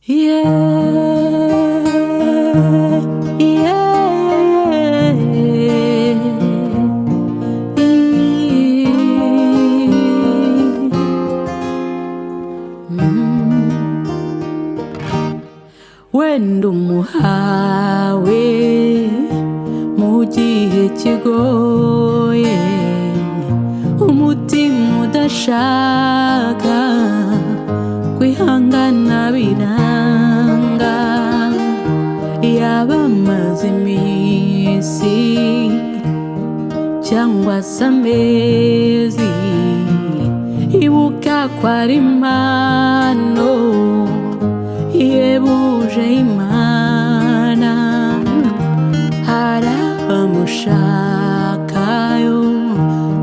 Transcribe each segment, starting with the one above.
Yeah, yeah, wenda umuhawe mu gihe kigoye, umutima udashaka kwihangana biranga. Yaba amaze iminsi cyangwa se amezi, ibuka ko ari impano yebuje Imana. Hari abamushakayo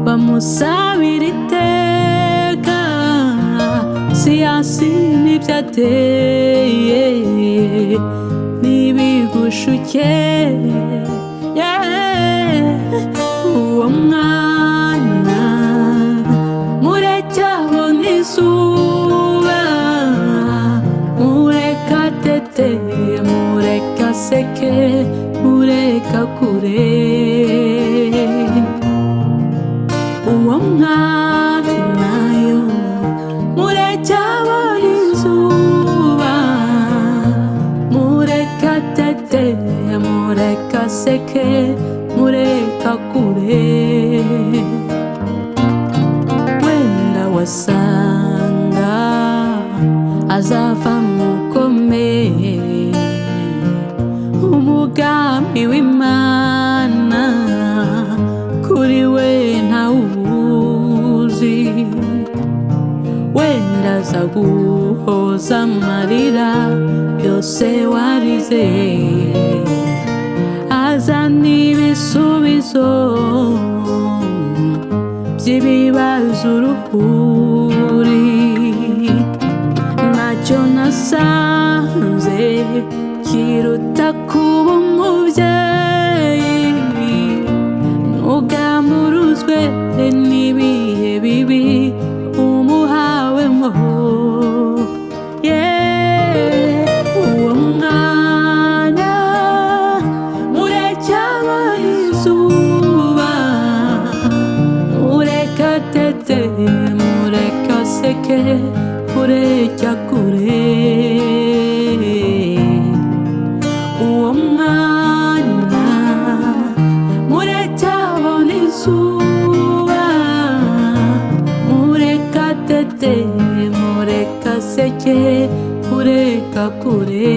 bamusabira iteka, siyasi n'ibyo ateye n'ibigushuke. Uwo mwana mureke abone izuba, mureke atete, mureke aseke, mureke akure. Uwo mwana yo mureke abone izuba, mureke atete, mureke aseke, mureke akure. Wenda wasanga azavamo ukomeye, umugambi w'Imana kuri we ntawuzi. Wenda aza guhoza amarira yose warize, azana ibisubizo by'ibibazo uruhuri. Ntacyo nasanze kiruta kuba umubyeyi, ntugamuruzwe n'ibihe bibi umuhawemo. Uwo mwana mureke abone izuba, mureke atete, mureke aseke, mureke akure. Uwo mwana mureke abone izuba, mureke atete, mureke aseke, mureke akure.